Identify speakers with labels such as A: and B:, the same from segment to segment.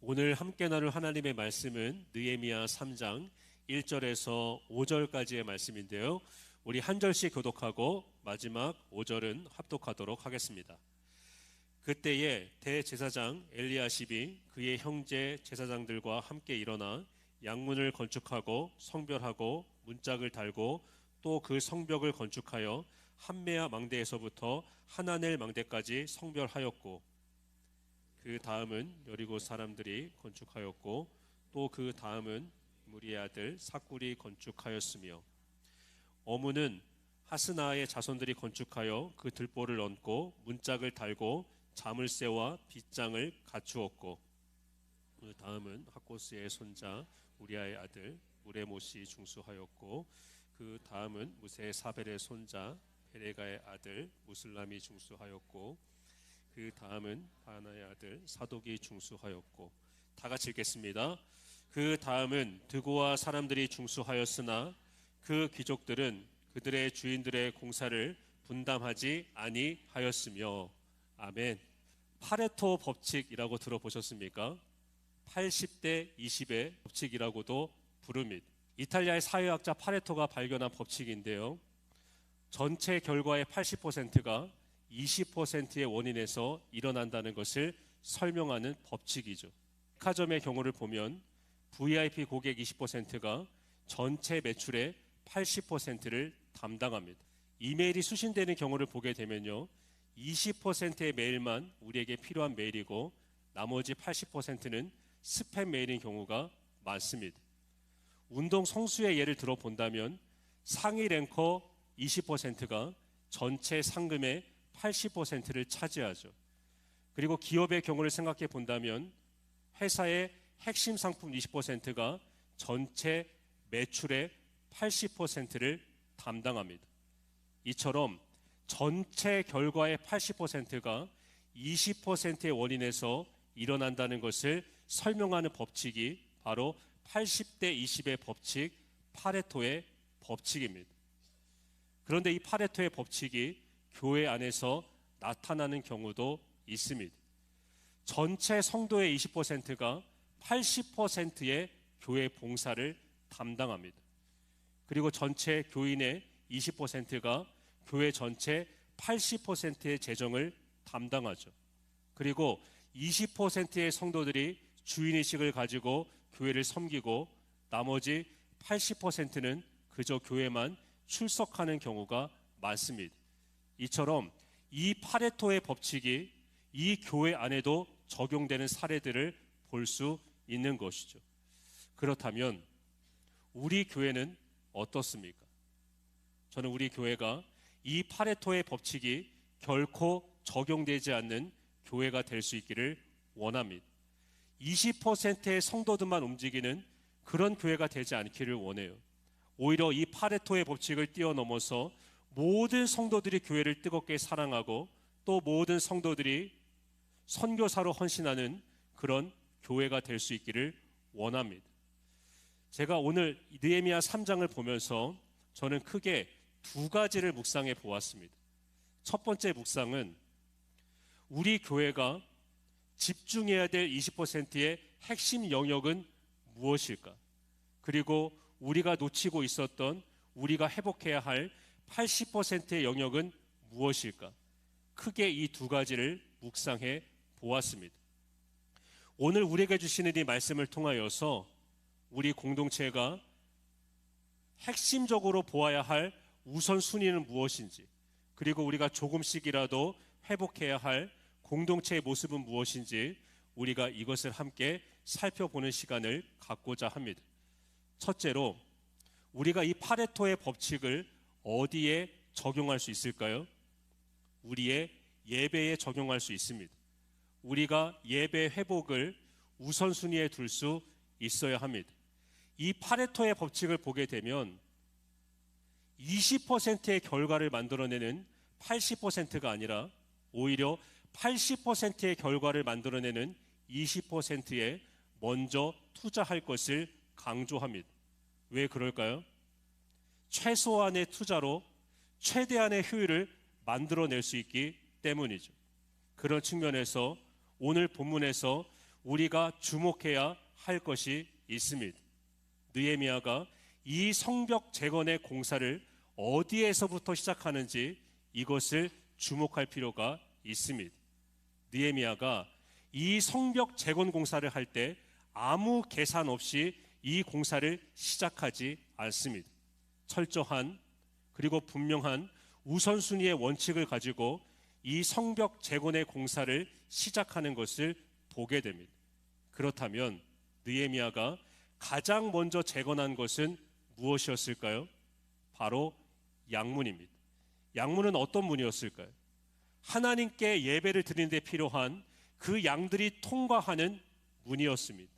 A: 오늘 함께 나눌 하나님의 말씀은 느헤미야 3장 1절에서 5절까지의 말씀인데요. 우리 한 절씩 교독하고 마지막 5절은 합독하도록 하겠습니다. 그때에 대제사장 엘리야십이 그의 형제 제사장들과 함께 일어나 양문을 건축하고 성별하고 문짝을 달고 또 그 성벽을 건축하여 함메아 망대에서부터 하나넬 망대까지 성별하였고, 그 다음은 여리고 사람들이 건축하였고, 또 그 다음은 무리의 아들 삭굴이 건축하였으며, 어문은 하스나의 자손들이 건축하여 그 들보를 얹고 문짝을 달고 자물쇠와 빗장을 갖추었고, 그 다음은 하코스의 손자 우리아의 아들 무레못이 중수하였고, 그 다음은 무세 사벨의 손자 베레가의 아들 무슬람이 중수하였고, 그 다음은 바나의 아들 사독이 중수하였고, 다 같이 읽겠습니다. 그 다음은 드고와 사람들이 중수하였으나 그 귀족들은 그들의 주인들의 공사를 분담하지 아니하였으며. 아멘. 파레토 법칙이라고 들어보셨습니까? 80대 20의 법칙이라고도 부릅니다. 이탈리아의 사회학자 파레토가 발견한 법칙인데요, 전체 결과의 80%가 20%의 원인에서 일어난다는 것을 설명하는 법칙이죠. 백화점의 경우를 보면 VIP 고객 20%가 전체 매출의 80%를 담당합니다. 이메일이 수신되는 경우를 보게 되면요, 20%의 메일만 우리에게 필요한 메일이고 나머지 80%는 스팸 메일인 경우가 많습니다. 운동 성수의 예를 들어본다면 상위 랭커 20%가 전체 상금의 80%를 차지하죠. 그리고 기업의 경우를 생각해 본다면 회사의 핵심 상품 20%가 전체 매출의 80%를 담당합니다. 이처럼 전체 결과의 80%가 20%의 원인에서 일어난다는 것을 설명하는 법칙이 바로 80대 20의 법칙, 파레토의 법칙입니다. 그런데 이 파레토의 법칙이 교회 안에서 나타나는 경우도 있습니다. 전체 성도의 20%가 80%의 교회 봉사를 담당합니다. 그리고 전체 교인의 20%가 교회 전체 80%의 재정을 담당하죠. 그리고 20%의 성도들이 주인의식을 가지고 교회를 섬기고 나머지 80%는 그저 교회만 출석하는 경우가 많습니다. 이처럼 이 파레토의 법칙이 이 교회 안에도 적용되는 사례들을 볼 수 있는 것이죠. 그렇다면 우리 교회는 어떻습니까? 저는 우리 교회가 이 파레토의 법칙이 결코 적용되지 않는 교회가 될 수 있기를 원합니다. 20%의 성도들만 움직이는 그런 교회가 되지 않기를 원해요. 오히려 이 파레토의 법칙을 뛰어넘어서 모든 성도들이 교회를 뜨겁게 사랑하고 또 모든 성도들이 선교사로 헌신하는 그런 교회가 될 수 있기를 원합니다. 제가 오늘 느헤미야 3장을 보면서 저는 크게 두 가지를 묵상해 보았습니다. 첫 번째 묵상은 우리 교회가 집중해야 될 20%의 핵심 영역은 무엇일까? 그리고 우리가 놓치고 있었던, 우리가 회복해야 할 80%의 영역은 무엇일까? 크게 이 두 가지를 묵상해 보았습니다. 오늘 우리에게 주시는 이 말씀을 통하여서 우리 공동체가 핵심적으로 보아야 할 우선순위는 무엇인지, 그리고 우리가 조금씩이라도 회복해야 할 공동체의 모습은 무엇인지 우리가 이것을 함께 살펴보는 시간을 갖고자 합니다. 첫째로, 우리가 이 파레토의 법칙을 어디에 적용할 수 있을까요? 우리의 예배에 적용할 수 있습니다. 우리가 예배 회복을 우선순위에 둘 수 있어야 합니다. 이 파레토의 법칙을 보게 되면 20%의 결과를 만들어내는 80%가 아니라 오히려 80%의 결과를 만들어내는 20%에 먼저 투자할 것을 강조합니다. 왜 그럴까요? 최소한의 투자로 최대한의 효율을 만들어낼 수 있기 때문이죠. 그런 측면에서 오늘 본문에서 우리가 주목해야 할 것이 있습니다. 느헤미야가 이 성벽 재건의 공사를 어디에서부터 시작하는지 이것을 주목할 필요가 있습니다. 느헤미야가 이 성벽 재건 공사를 할 때 아무 계산 없이 이 공사를 시작하지 않습니다. 철저한 그리고 분명한 우선순위의 원칙을 가지고 이 성벽 재건의 공사를 시작하는 것을 보게 됩니다. 그렇다면 느헤미야가 가장 먼저 재건한 것은 무엇이었을까요? 바로 양문입니다. 양문은 어떤 문이었을까요? 하나님께 예배를 드리는 데 필요한 그 양들이 통과하는 문이었습니다.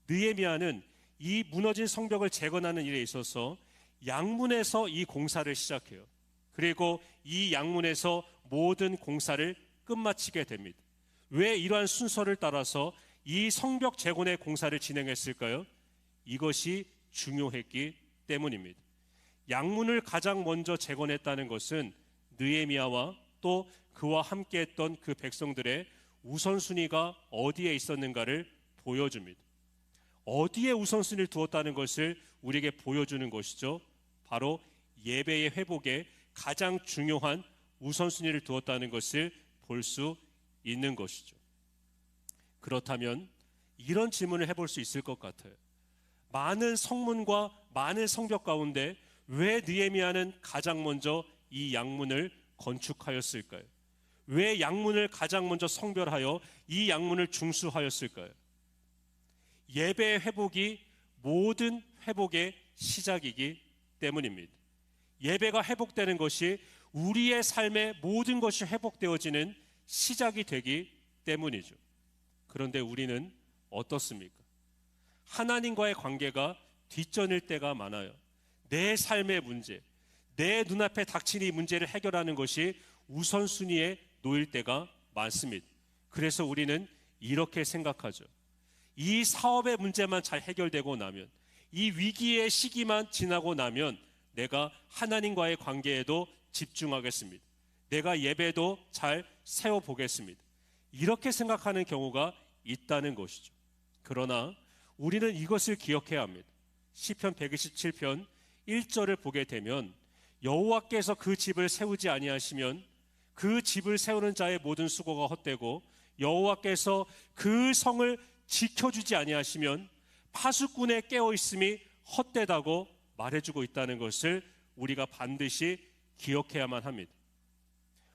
A: 느헤미야는 이 무너진 성벽을 재건하는 일에 있어서 양문에서 이 공사를 시작해요. 그리고 이 양문에서 모든 공사를 끝마치게 됩니다. 왜 이러한 순서를 따라서 이 성벽 재건의 공사를 진행했을까요? 이것이 중요했기 때문입니다. 양문을 가장 먼저 재건했다는 것은 느헤미야와 또 그와 함께했던 그 백성들의 우선순위가 어디에 있었는가를 보여줍니다. 어디에 우선순위를 두었다는 것을 우리에게 보여주는 것이죠. 바로 예배의 회복에 가장 중요한 우선순위를 두었다는 것을 볼 수 있는 것이죠. 그렇다면 이런 질문을 해볼 수 있을 것 같아요. 많은 성문과 많은 성벽 가운데 왜 느헤미야는 가장 먼저 이 양문을 건축하였을까요? 왜 양문을 가장 먼저 성별하여 이 양문을 중수하였을까요? 예배의 회복이 모든 회복의 시작이기 때문입니다. 예배가 회복되는 것이 우리의 삶의 모든 것이 회복되어지는 시작이 되기 때문이죠. 그런데 우리는 어떻습니까? 하나님과의 관계가 뒷전일 때가 많아요. 내 삶의 문제, 내 눈앞에 닥친 이 문제를 해결하는 것이 우선순위에 놓일 때가 많습니다. 그래서 우리는 이렇게 생각하죠. 이 사업의 문제만 잘 해결되고 나면, 이 위기의 시기만 지나고 나면 내가 하나님과의 관계에도 집중하겠습니다. 내가 예배도 잘 세워보겠습니다. 이렇게 생각하는 경우가 있다는 것이죠. 그러나 우리는 이것을 기억해야 합니다. 시편 127편 1절을 보게 되면 여호와께서 그 집을 세우지 아니하시면 그 집을 세우는 자의 모든 수고가 헛되고 여호와께서 그 성을 지켜주지 아니하시면 파수꾼의 깨어있음이 헛되다고 말해주고 있다는 것을 우리가 반드시 기억해야만 합니다.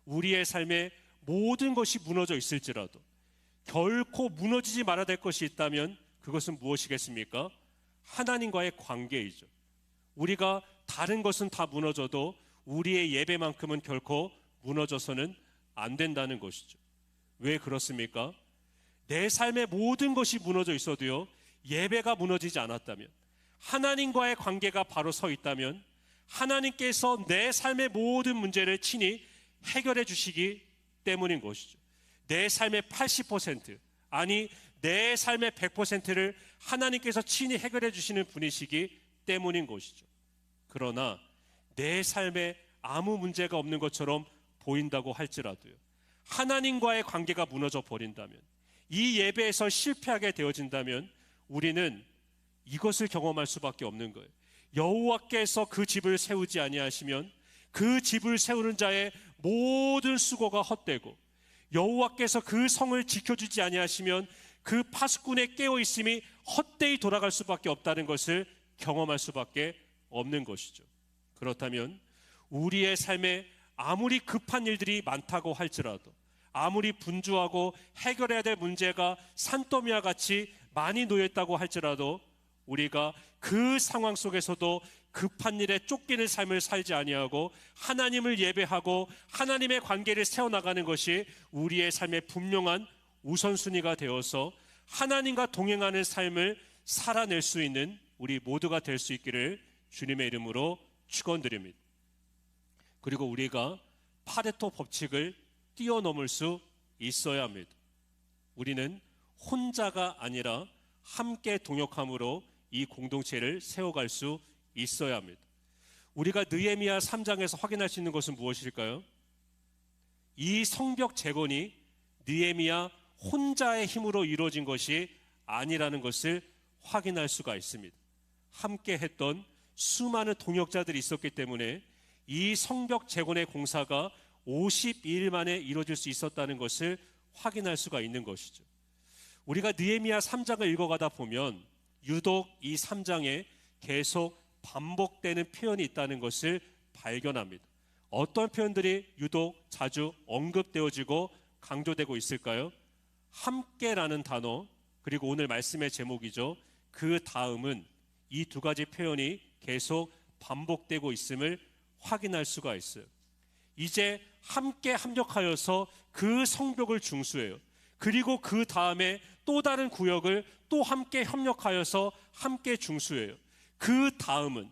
A: 우리의 삶에 모든 것이 무너져 있을지라도 결코 무너지지 말아야 될 것이 있다면 그것은 무엇이겠습니까? 하나님과의 관계이죠. 우리가 다른 것은 다 무너져도 우리의 예배만큼은 결코 무너져서는 안 된다는 것이죠. 왜 그렇습니까? 내 삶의 모든 것이 무너져 있어도요, 예배가 무너지지 않았다면, 하나님과의 관계가 바로 서 있다면 하나님께서 내 삶의 모든 문제를 친히 해결해 주시기 때문인 것이죠. 내 삶의 80%, 아니 내 삶의 100%를 하나님께서 친히 해결해 주시는 분이시기 때문인 것이죠. 그러나 내 삶에 아무 문제가 없는 것처럼 보인다고 할지라도요, 하나님과의 관계가 무너져 버린다면, 이 예배에서 실패하게 되어진다면 우리는 이것을 경험할 수밖에 없는 거예요. 여호와께서 그 집을 세우지 아니하시면 그 집을 세우는 자의 모든 수고가 헛되고 여호와께서 그 성을 지켜주지 아니하시면 그 파수꾼의 깨어있음이 헛되이 돌아갈 수밖에 없다는 것을 경험할 수밖에 없는 것이죠. 그렇다면 우리의 삶에 아무리 급한 일들이 많다고 할지라도, 아무리 분주하고 해결해야 될 문제가 산더미와 같이 많이 놓여있다고 할지라도 우리가 그 상황 속에서도 급한 일에 쫓기는 삶을 살지 아니하고 하나님을 예배하고 하나님의 관계를 세워나가는 것이 우리의 삶의 분명한 우선순위가 되어서 하나님과 동행하는 삶을 살아낼 수 있는 우리 모두가 될 수 있기를 주님의 이름으로 축원드립니다. 그리고 우리가 파레토 법칙을 뛰어넘을 수 있어야 합니다. 우리는 혼자가 아니라 함께 동역함으로 이 공동체를 세워갈 수 있어야 합니다. 우리가 느헤미야 3장에서 확인할 수 있는 것은 무엇일까요? 이 성벽 재건이 느헤미야 혼자의 힘으로 이루어진 것이 아니라는 것을 확인할 수가 있습니다. 함께 했던 수많은 동역자들이 있었기 때문에 이 성벽 재건의 공사가 52일 만에 이루어질 수 있었다는 것을 확인할 수가 있는 것이죠. 우리가 느헤미야 3장을 읽어가다 보면 유독 이 3장에 계속 반복되는 표현이 있다는 것을 발견합니다. 어떤 표현들이 유독 자주 언급되어지고 강조되고 있을까요? 함께라는 단어, 그리고 오늘 말씀의 제목이죠. 그 다음은 이 두 가지 표현이 계속 반복되고 있음을 확인할 수가 있어요. 이제 함께 합력하여서 그 성벽을 중수해요. 그리고 그 다음에 또 다른 구역을 또 함께 협력하여서 함께 중수해요. 그 다음은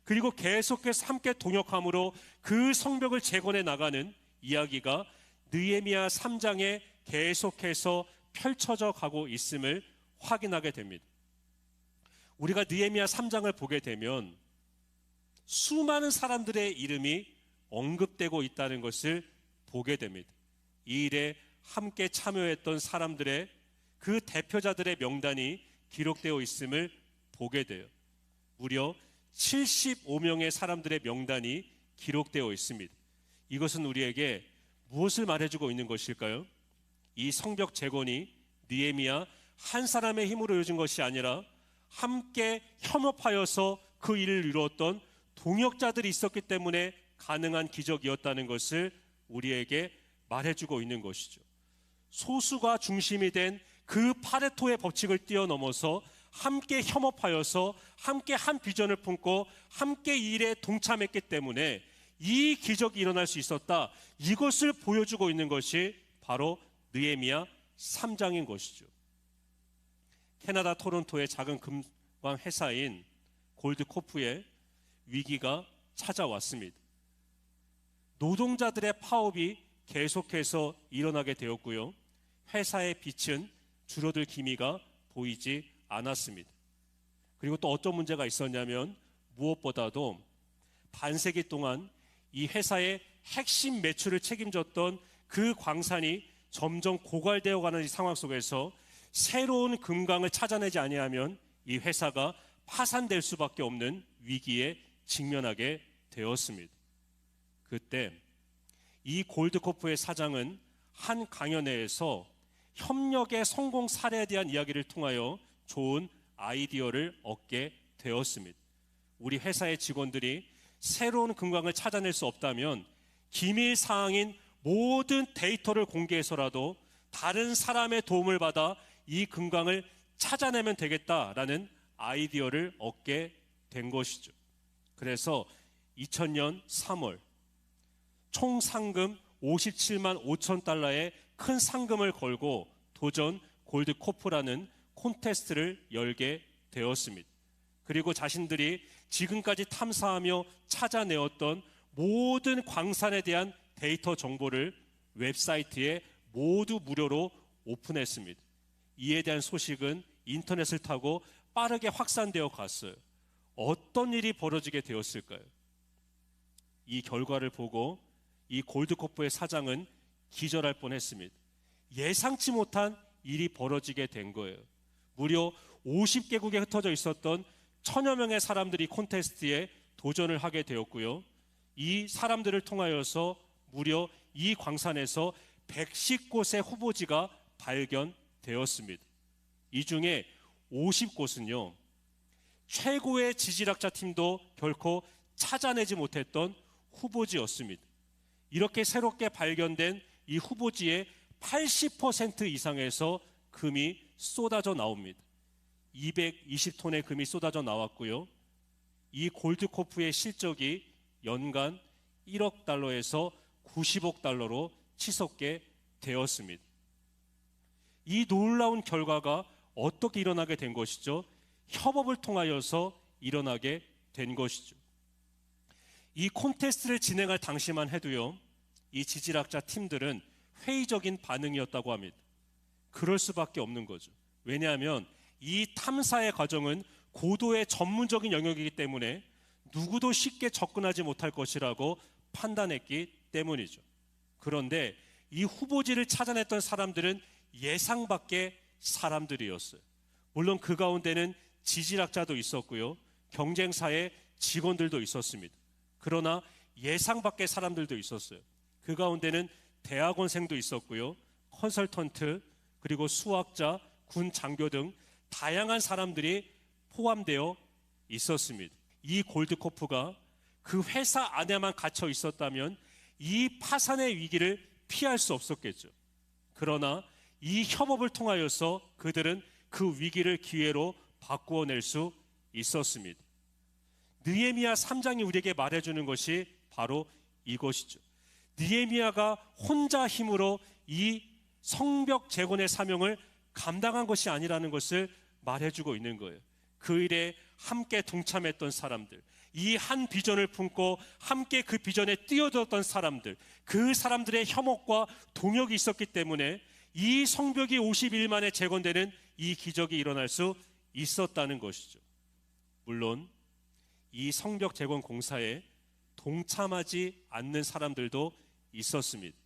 A: 그리고 계속해서 함께 동역함으로 그 성벽을 재건해 나가는 이야기가 느헤미야 3장에 계속해서 펼쳐져 가고 있음을 확인하게 됩니다. 우리가 느헤미야 3장을 보게 되면 수많은 사람들의 이름이 언급되고 있다는 것을 보게 됩니다. 이 일에 함께 참여했던 사람들의 그 대표자들의 명단이 기록되어 있음을 보게 돼요. 무려 75명의 사람들의 명단이 기록되어 있습니다. 이것은 우리에게 무엇을 말해주고 있는 것일까요? 이 성벽 재건이 느헤미야 한 사람의 힘으로 이루어진 것이 아니라 함께 협업하여서 그 일을 이루었던 동역자들이 있었기 때문에 가능한 기적이었다는 것을 우리에게 말해주고 있는 것이죠. 소수가 중심이 된 그 파레토의 법칙을 뛰어넘어서 함께 협업하여서 함께 한 비전을 품고 함께 이 일에 동참했기 때문에 이 기적이 일어날 수 있었다. 이것을 보여주고 있는 것이 바로 느헤미야 3장인 것이죠. 캐나다 토론토의 작은 금광 회사인 골드코프에 위기가 찾아왔습니다. 노동자들의 파업이 계속해서 일어나게 되었고요. 회사의 빛은 줄어들 기미가 보이지 않았습니다. 그리고 또 어떤 문제가 있었냐면 무엇보다도 반세기 동안 이 회사의 핵심 매출을 책임졌던 그 광산이 점점 고갈되어 가는 이 상황 속에서 새로운 금강을 찾아내지 아니하면 이 회사가 파산될 수밖에 없는 위기에 직면하게 되었습니다. 그때 이 골드코프의 사장은 한 강연회에서 협력의 성공 사례에 대한 이야기를 통하여 좋은 아이디어를 얻게 되었습니다. 우리 회사의 직원들이 새로운 금강을 찾아낼 수 없다면 기밀 사항인 모든 데이터를 공개해서라도 다른 사람의 도움을 받아 이 금강을 찾아내면 되겠다라는 아이디어를 얻게 된 것이죠. 그래서 2000년 3월 총 상금 57만 5천 달러의 큰 상금을 걸고 도전 골드코프라는 콘테스트를 열게 되었습니다. 그리고 자신들이 지금까지 탐사하며 찾아내었던 모든 광산에 대한 데이터 정보를 웹사이트에 모두 무료로 오픈했습니다. 이에 대한 소식은 인터넷을 타고 빠르게 확산되어 갔어요. 어떤 일이 벌어지게 되었을까요? 이 결과를 보고 이 골드코프의 사장은 기절할 뻔했습니다. 예상치 못한 일이 벌어지게 된 거예요. 무려 50개국에 흩어져 있었던 1000여 명의 사람들이 콘테스트에 도전을 하게 되었고요. 이 사람들을 통하여서 무려 이 광산에서 110곳의 후보지가 발견되었습니다. 이 중에 50곳은요, 최고의 지질학자 팀도 결코 찾아내지 못했던 후보지였습니다. 이렇게 새롭게 발견된 이 후보지의 80% 이상에서 금이 쏟아져 나옵니다. 220톤의 금이 쏟아져 나왔고요. 이 골드코프의 실적이 연간 1억 달러에서 90억 달러로 치솟게 되었습니다. 이 놀라운 결과가 어떻게 일어나게 된 것이죠? 협업을 통하여서 일어나게 된 것이죠. 이 콘테스트를 진행할 당시만 해도요, 이 지질학자 팀들은 회의적인 반응이었다고 합니다. 그럴 수밖에 없는 거죠. 왜냐하면 이 탐사의 과정은 고도의 전문적인 영역이기 때문에 누구도 쉽게 접근하지 못할 것이라고 판단했기 때문이죠. 그런데 이 후보지를 찾아냈던 사람들은 예상 밖의 사람들이었어요. 물론 그 가운데는 지질학자도 있었고요, 경쟁사의 직원들도 있었습니다. 그러나 예상 밖의 사람들도 있었어요. 그 가운데는 대학원생도 있었고요, 컨설턴트, 그리고 수학자, 군 장교 등 다양한 사람들이 포함되어 있었습니다. 이 골드코프가 그 회사 안에만 갇혀 있었다면 이 파산의 위기를 피할 수 없었겠죠. 그러나 이 협업을 통하여서 그들은 그 위기를 기회로 바꾸어낼 수 있었습니다. 느헤미야 3장이 우리에게 말해주는 것이 바로 이것이죠. 느헤미야가 혼자 힘으로 이 성벽 재건의 사명을 감당한 것이 아니라는 것을 말해주고 있는 거예요. 그 일에 함께 동참했던 사람들, 이 한 비전을 품고 함께 그 비전에 뛰어들었던 사람들, 그 사람들의 협업과 동역이 있었기 때문에 이 성벽이 50일 만에 재건되는 이 기적이 일어날 수 있었다는 것이죠. 물론 이 성벽 재건 공사에 동참하지 않는 사람들도 있었습니다.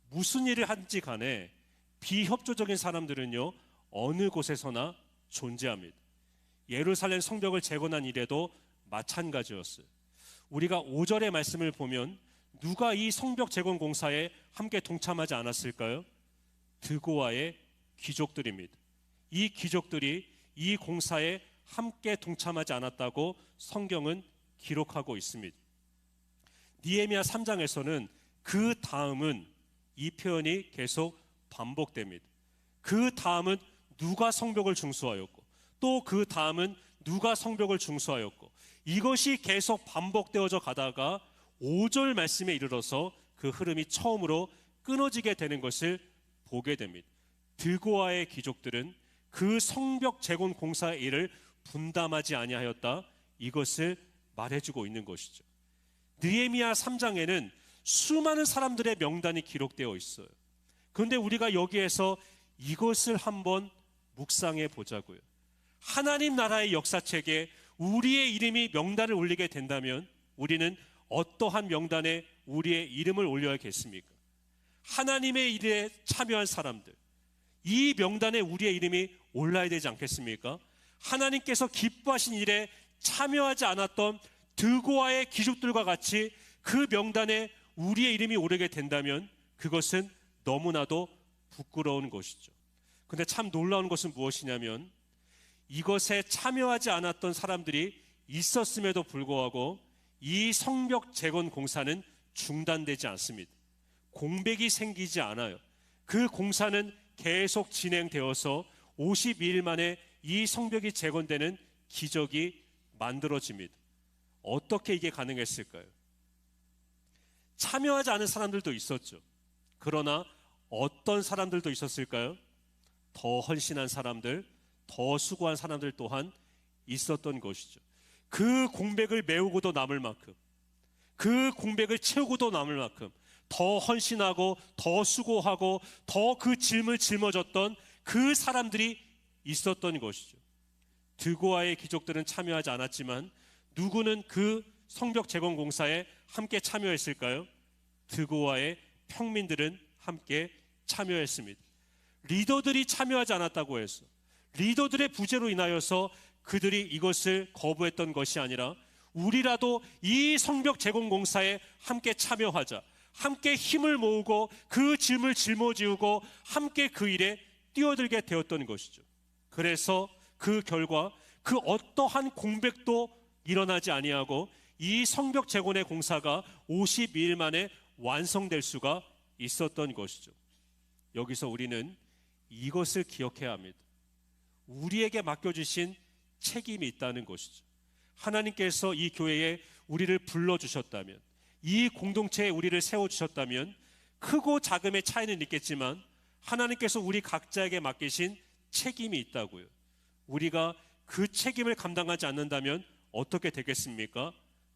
A: 무슨 일을 하든지 간에 비협조적인 사람들은요, 어느 곳에서나 존재합니다. 예루살렘 성벽을 재건한 일에도 마찬가지였어요. 우리가 5절의 말씀을 보면 누가 이 성벽 재건 공사에 함께 동참하지 않았을까요? 드고아의 귀족들입니다. 이 귀족들이 이 공사에 함께 동참하지 않았다고 성경은 기록하고 있습니다. 느헤미야 3장에서는 그 다음은 이 표현이 계속 반복됩니다. 그 다음은 누가 성벽을 중수하였고, 또 그 다음은 누가 성벽을 중수하였고, 이것이 계속 반복되어져 가다가 5절 말씀에 이르러서 그 흐름이 처음으로 끊어지게 되는 것을 보게 됩니다. 드고아의 귀족들은 그 성벽 재건 공사의 일을 분담하지 아니하였다, 이것을 말해주고 있는 것이죠. 느헤미야 3장에는 수많은 사람들의 명단이 기록되어 있어요. 그런데 우리가 여기에서 이것을 한번 묵상해 보자고요. 하나님 나라의 역사책에 우리의 이름이 명단을 올리게 된다면 우리는 어떠한 명단에 우리의 이름을 올려야겠습니까? 하나님의 일에 참여한 사람들, 이 명단에 우리의 이름이 올라야 되지 않겠습니까? 하나님께서 기뻐하신 일에 참여하지 않았던 드고아의 귀족들과 같이 그 명단에 우리의 이름이 오르게 된다면 그것은 너무나도 부끄러운 것이죠. 그런데 참 놀라운 것은 무엇이냐면 이것에 참여하지 않았던 사람들이 있었음에도 불구하고 이 성벽 재건 공사는 중단되지 않습니다. 공백이 생기지 않아요. 그 공사는 계속 진행되어서 52일 만에 이 성벽이 재건되는 기적이 만들어집니다. 어떻게 이게 가능했을까요? 참여하지 않은 사람들도 있었죠. 그러나 어떤 사람들도 있었을까요? 더 헌신한 사람들, 더 수고한 사람들 또한 있었던 것이죠. 그 공백을 메우고도 남을 만큼, 그 공백을 채우고도 남을 만큼 더 헌신하고 더 수고하고 더 그 짐을 짊어졌던 그 사람들이 있었던 것이죠. 드고아의 귀족들은 참여하지 않았지만 누구는 그 성벽 재건 공사에 함께 참여했을까요? 드고아의 평민들은 함께 참여했습니다. 리더들이 참여하지 않았다고 해서, 리더들의 부재로 인하여서 그들이 이것을 거부했던 것이 아니라 우리라도 이 성벽 재건 공사에 함께 참여하자, 함께 힘을 모으고 그 짐을 짊어지고 함께 그 일에 뛰어들게 되었던 것이죠. 그래서 그 결과 그 어떠한 공백도 일어나지 아니하고 이 성벽 재건의 공사가 52일 만에 완성될 수가 있었던 것이죠. 여기서 우리는 이것을 기억해야 합니다. 우리에게 맡겨주신 책임이 있다는 것이죠. 하나님께서 이 교회에 우리를 불러주셨다면, 이 공동체에 우리를 세워주셨다면 크고 작음의 차이는 있겠지만 하나님께서 우리 각자에게 맡기신 책임이 있다고요. 우리가 그 책임을 감당하지 않는다면 어떻게 되겠습니까?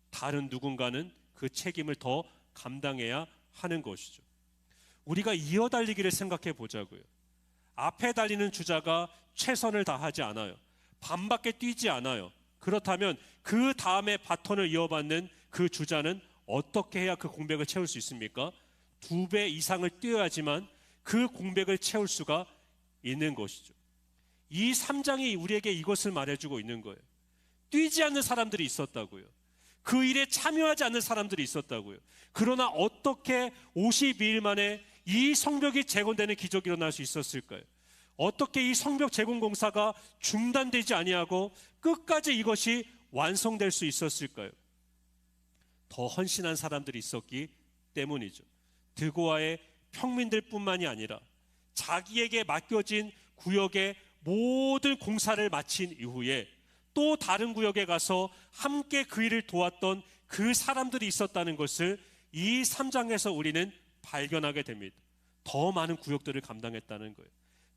A: 다른 누군가는 그 책임을 더 감당해야 하는 것이죠. 우리가 이어달리기를 생각해 보자고요. 앞에 달리는 주자가 최선을 다하지 않아요. 반밖에 뛰지 않아요. 그렇다면 그 다음에 바톤을 이어받는 그 주자는 어떻게 해야 그 공백을 채울 수 있습니까? 2배 이상을 뛰어야지만 그 공백을 채울 수가 있는 것이죠. 이 3장이 우리에게 이것을 말해주고 있는 거예요. 뛰지 않는 사람들이 있었다고요. 그 일에 참여하지 않는 사람들이 있었다고요. 그러나 어떻게 52일 만에 이 성벽이 재건되는 기적이 일어날 수 있었을까요? 어떻게 이 성벽 재건 공사가 중단되지 아니하고 끝까지 이것이 완성될 수 있었을까요? 더 헌신한 사람들이 있었기 때문이죠. 드고아의 평민들뿐만이 아니라 자기에게 맡겨진 구역의 모든 공사를 마친 이후에 또 다른 구역에 가서 함께 그 일을 도왔던 그 사람들이 있었다는 것을 이 3장에서 우리는 발견하게 됩니다. 더 많은 구역들을 감당했다는 거예요.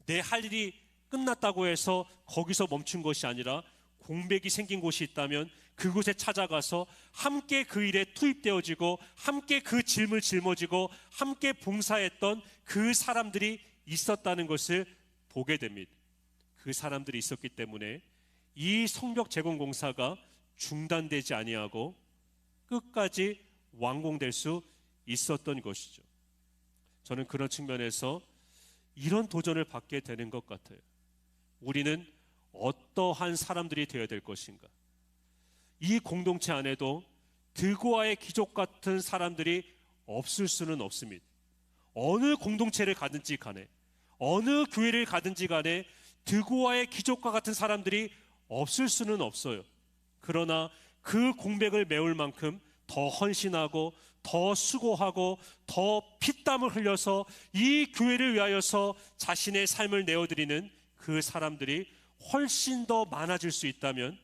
A: 내 할 일이 끝났다고 해서 거기서 멈춘 것이 아니라 공백이 생긴 곳이 있다면 그곳에 찾아가서 함께 그 일에 투입되어지고 함께 그 짐을 짊어지고 함께 봉사했던 그 사람들이 있었다는 것을 보게 됩니다. 그 사람들이 있었기 때문에 이 성벽 재건 공사가 중단되지 아니하고 끝까지 완공될 수 있었던 것이죠. 저는 그런 측면에서 이런 도전을 받게 되는 것 같아요. 우리는 어떠한 사람들이 되어야 될 것인가? 이 공동체 안에도 드고아의 기적 같은 사람들이 없을 수는 없습니다. 어느 공동체를 가든지 간에, 어느 교회를 가든지 간에 드고아의 기적과 같은 사람들이 없을 수는 없어요. 그러나 그 공백을 메울 만큼 더 헌신하고 더 수고하고 더 피땀을 흘려서 이 교회를 위하여서 자신의 삶을 내어드리는 그 사람들이 훨씬 더 많아질 수 있다면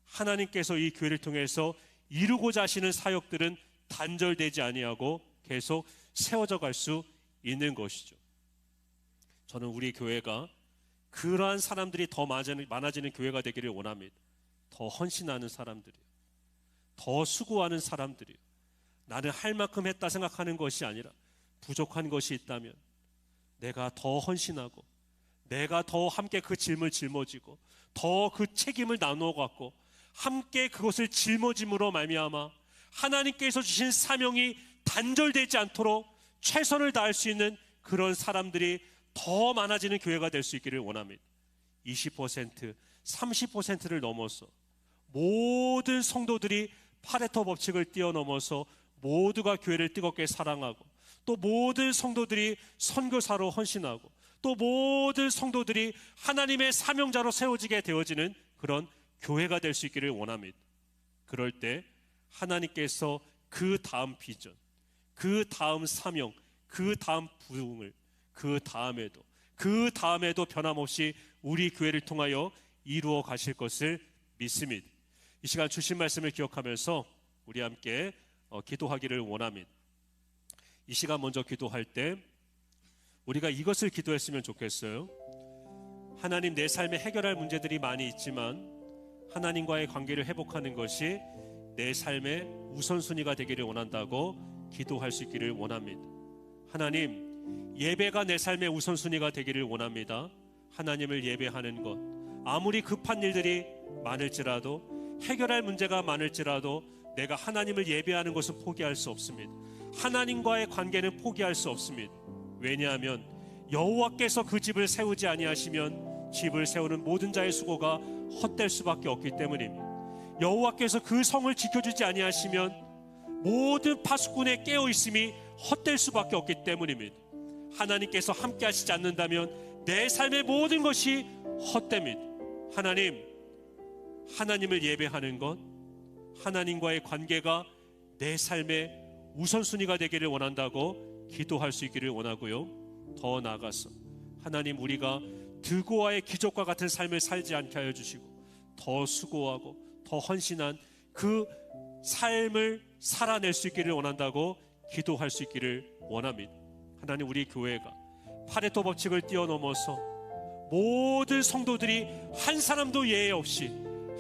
A: 하나님께서 이 교회를 통해서 이루고자 하시는 사역들은 단절되지 아니하고 계속 세워져 갈 수 있는 것이죠. 저는 우리 교회가 그러한 사람들이 더 많아지는 교회가 되기를 원합니다. 더 헌신하는 사람들이요, 더 수고하는 사람들이요. 나는 할 만큼 했다 생각하는 것이 아니라 부족한 것이 있다면 내가 더 헌신하고 내가 더 함께 그 짐을 짊어지고 더 그 책임을 나누어 갖고 함께 그것을 짊어짐으로 말미암아 하나님께서 주신 사명이 단절되지 않도록 최선을 다할 수 있는 그런 사람들이 더 많아지는 교회가 될 수 있기를 원합니다. 20%, 30%를 넘어서 모든 성도들이 파레토 법칙을 뛰어넘어서 모두가 교회를 뜨겁게 사랑하고 또 모든 성도들이 선교사로 헌신하고 또 모든 성도들이 하나님의 사명자로 세워지게 되어지는 그런 교회가 될 수 있기를 원합니다. 그럴 때 하나님께서 그 다음 비전, 그 다음 사명, 그 다음 부흥을 그 다음에도 변함없이 우리 교회를 통하여 이루어 가실 것을 믿습니다. 이 시간 주신 말씀을 기억하면서 우리 함께 기도하기를 원합니다. 이 시간 먼저 기도할 때 우리가 이것을 기도했으면 좋겠어요. 하나님, 내 삶에 해결할 문제들이 많이 있지만 하나님과의 관계를 회복하는 것이 내 삶의 우선순위가 되기를 원한다고 기도할 수 있기를 원합니다. 하나님, 예배가 내 삶의 우선순위가 되기를 원합니다. 하나님을 예배하는 것, 아무리 급한 일들이 많을지라도 해결할 문제가 많을지라도 내가 하나님을 예배하는 것은 포기할 수 없습니다. 하나님과의 관계는 포기할 수 없습니다. 왜냐하면 여호와께서 그 집을 세우지 아니하시면 집을 세우는 모든 자의 수고가 헛될 수밖에 없기 때문입니다. 여호와께서 그 성을 지켜주지 아니하시면 모든 파수꾼의 깨어있음이 헛될 수밖에 없기 때문입니다. 하나님께서 함께 하시지 않는다면 내 삶의 모든 것이 헛됩니다. 하나님을 예배하는 것, 하나님과의 관계가 내 삶의 우선순위가 되기를 원한다고 기도할 수 있기를 원하고요. 더 나아가서 하나님, 우리가 드고아의 기적과 같은 삶을 살지 않게 하여 주시고 더 수고하고 더 헌신한 그 삶을 살아낼 수 있기를 원한다고 기도할 수 있기를 원합니다. 하나님, 우리 교회가 파레토 법칙을 뛰어넘어서 모든 성도들이 한 사람도 예외 없이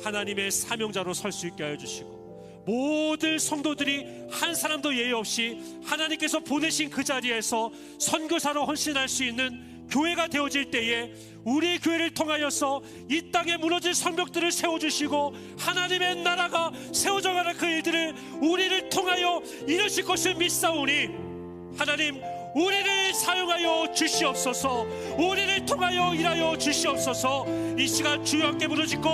A: 하나님의 사명자로 설 수 있게 하여 주시고 모든 성도들이 한 사람도 예외 없이 하나님께서 보내신 그 자리에서 선교사로 헌신할 수 있는 교회가 되어질 때에 우리 교회를 통하여서 이 땅에 무너진 성벽들을 세워주시고 하나님의 나라가 세워져가는 그 일들을 우리를 통하여 이루실 것을 믿사오니 하나님, 우리를 사용하여 주시옵소서. 우리를 통하여 일하여 주시옵소서. 이 시간 주여 함께 부르짖고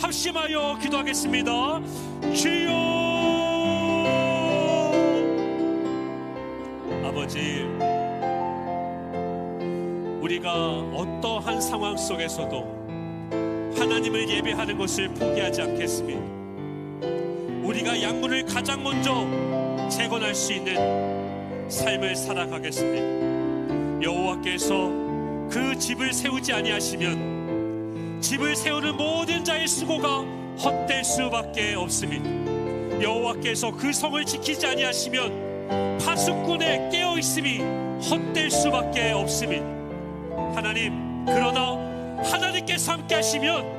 A: 합심하여 기도하겠습니다. 주여. 아버지, 우리가 어떠한 상황 속에서도 하나님을 예배하는 것을 포기하지 않겠습니다. 우리가 약문을 가장 먼저 재건할 수 있는 삶을 살아가겠습니다. 여호와께서 그 집을 세우지 아니하시면 집을 세우는 모든 자의 수고가 헛될 수밖에 없습니다. 여호와께서 그 성을 지키지 아니하시면 파수꾼의 깨어있음이 헛될 수밖에 없습니다. 하나님, 그러나 하나님께서 함께 하시면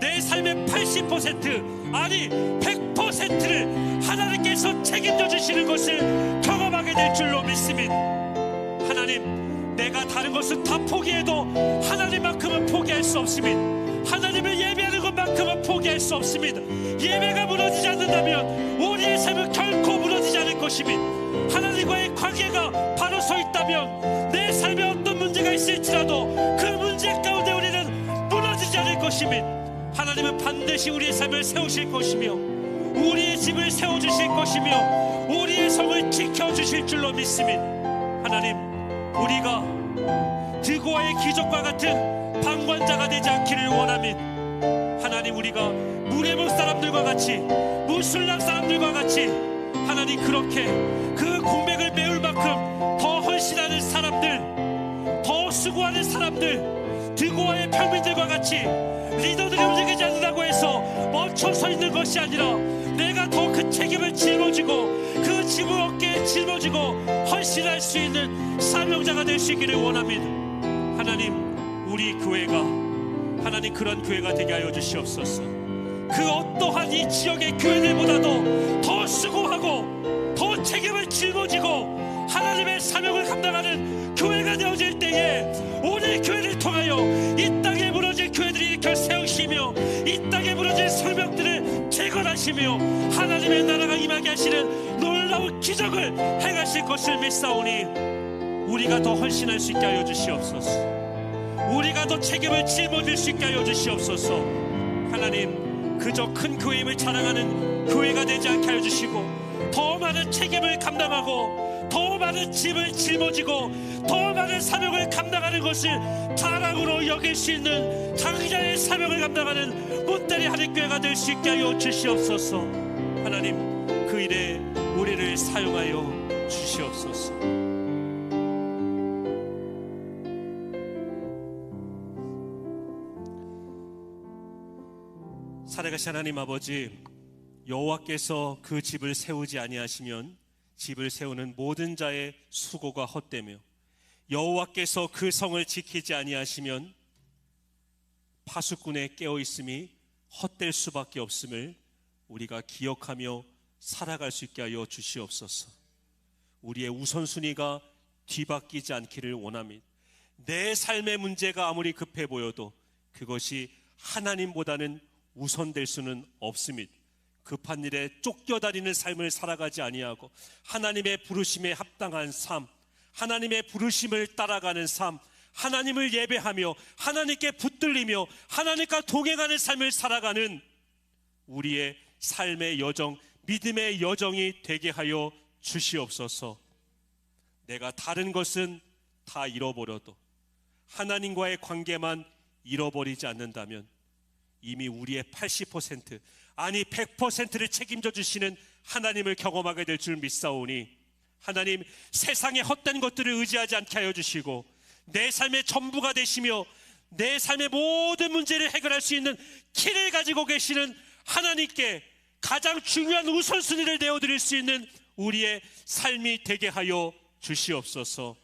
A: 내 삶의 80% 아니 100%를 하나님께서 책임져 주시는 것을 경험하게 될 줄로 믿습니다. 하나님, 내가 다른 것은 다 포기해도 하나님만큼은 포기할 수 없습니다. 하나님을 예배하는 것만큼은 포기할 수 없습니다. 예배가 무너지지 않는다면 우리의 삶은 결코 무너지지 않을 것입니다. 하나님과의 관계가 바로 서 있다면 내 삶에 어떤 문제가 있을지라도 그 문제 가운데 우리는 무너지지 않을 것입니다. 하나님은 반드시 우리의 삶을 세우실 것이며 우리의 집을 세워주실 것이며 우리의 성을 지켜주실 줄로 믿습니다. 하나님, 우리가 드고아의 기적과 같은 방관자가 되지 않기를 원합니다. 하나님, 우리가 무레목 사람들과 같이 무술람 사람들과 같이 하나님, 그렇게 그 공백을 메울 만큼 더 헌신하는 사람들, 더 수고하는 사람들, 드고아의 평민들과 같이 리더들이 움직이지 않는다고 해서 멈춰서 있는 것이 아니라 내가 더 그 책임을 짊어지고 그 짐을 어깨에 짊어지고 헌신할 수 있는 사명자가 될 수 있기를 원합니다. 하나님, 우리 교회가 하나님 그런 교회가 되게 하여 주시옵소서. 그 어떠한 이 지역의 교회들보다도 더 수고하고 더 책임을 짊어지고 하나님의 사명을 감당하는 교회가 되어질 때에 오늘 교회를 통하여 이 땅에 무너질 교회들이 일으켜 세우시며 이 땅에 무너질 설명들을 재건하시며 하나님의 나라가 임하게 하시는 놀라운 기적을 행하실 것을 믿사오니 우리가 더 헌신할 수 있게 하여 주시옵소서. 우리가 더 책임을 짊어질 수 있게 하여 주시옵소서. 하나님, 그저 큰 교회임을 자랑하는 교회가 되지 않게 하여 주시고 더 많은 책임을 감당하고 더 많은 짐을 짊어지고 더 많은 사명을 감당하는 것을 자랑으로 여길 수 있는 장자의 사명을 감당하는 못다리 하늘교회가 될 수 있게 하여 주시옵소서. 하나님, 그 일에 우리를 사용하여 주시옵소서. 살아가신 하나님 아버지, 여호와께서 그 집을 세우지 아니하시면 집을 세우는 모든 자의 수고가 헛되며 여호와께서 그 성을 지키지 아니하시면 파수꾼의 깨어있음이 헛될 수밖에 없음을 우리가 기억하며 살아갈 수 있게 하여 주시옵소서. 우리의 우선순위가 뒤바뀌지 않기를 원합니다. 내 삶의 문제가 아무리 급해 보여도 그것이 하나님보다는 우선될 수는 없습니다. 급한 일에 쫓겨다니는 삶을 살아가지 아니하고 하나님의 부르심에 합당한 삶, 하나님의 부르심을 따라가는 삶, 하나님을 예배하며 하나님께 붙들리며 하나님과 동행하는 삶을 살아가는 우리의 삶의 여정, 믿음의 여정이 되게 하여 주시옵소서. 내가 다른 것은 다 잃어버려도 하나님과의 관계만 잃어버리지 않는다면 이미 우리의 80% 아니 100%를 책임져 주시는 하나님을 경험하게 될 줄 믿사오니 하나님, 세상의 헛된 것들을 의지하지 않게 하여 주시고 내 삶의 전부가 되시며 내 삶의 모든 문제를 해결할 수 있는 키를 가지고 계시는 하나님께 가장 중요한 우선순위를 내어드릴 수 있는 우리의 삶이 되게 하여 주시옵소서.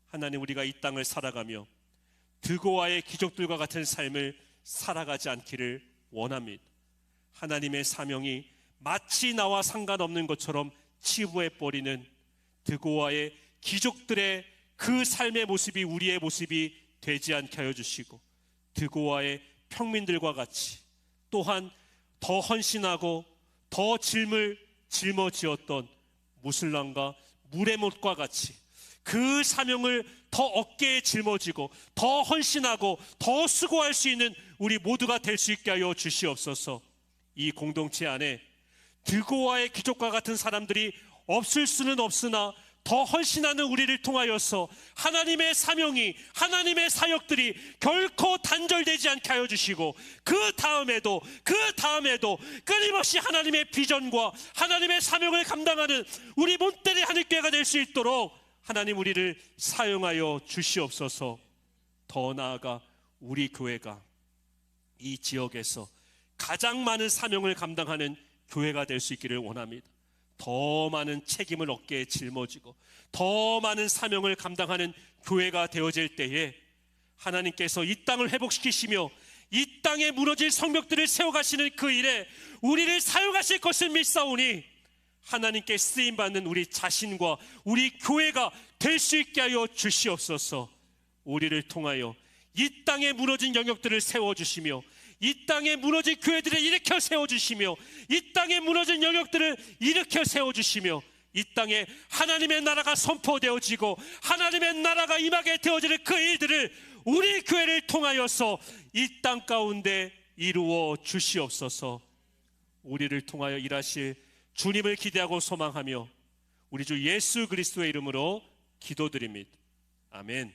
A: 하나님, 우리가 이 땅을 살아가며 드고아의 기적들과 같은 삶을 살아가지 않기를 원합니다. 하나님의 사명이 마치 나와 상관없는 것처럼 치부해버리는 드고아의 기적들의 그 삶의 모습이 우리의 모습이 되지 않게 하여 주시고 드고아의 평민들과 같이 또한 더 헌신하고 더 짐을 짊어지었던 무슬람과 무레못과 같이 그 사명을 더 어깨에 짊어지고 더 헌신하고 더 수고할 수 있는 우리 모두가 될 수 있게 하여 주시옵소서. 이 공동체 안에 드고와의 귀족과 같은 사람들이 없을 수는 없으나 더 헌신하는 우리를 통하여서 하나님의 사명이, 하나님의 사역들이 결코 단절되지 않게 하여 주시고, 그 다음에도 끊임없이 하나님의 비전과 하나님의 사명을 감당하는 우리 몬테리 하늘교회가 될 수 있도록 하나님 우리를 사용하여 주시옵소서. 더 나아가 우리 교회가 이 지역에서 가장 많은 사명을 감당하는 교회가 될 수 있기를 원합니다. 더 많은 책임을 어깨에 짊어지고 더 많은 사명을 감당하는 교회가 되어질 때에 하나님께서 이 땅을 회복시키시며 이 땅에 무너질 성벽들을 세워가시는 그 일에 우리를 사용하실 것을 믿사오니 하나님께 쓰임받는 우리 자신과 우리 교회가 될 수 있게 하여 주시옵소서. 우리를 통하여 이 땅에 무너진 영역들을 세워주시며 이 땅에 무너진 교회들을 일으켜 세워주시며 이 땅에 무너진 영역들을 일으켜 세워주시며 이 땅에 하나님의 나라가 선포되어지고 하나님의 나라가 임하게 되어지는 그 일들을 우리 교회를 통하여서 이 땅 가운데 이루어 주시옵소서. 우리를 통하여 일하실 주님을 기대하고 소망하며 우리 주 예수 그리스도의 이름으로 기도드립니다. 아멘.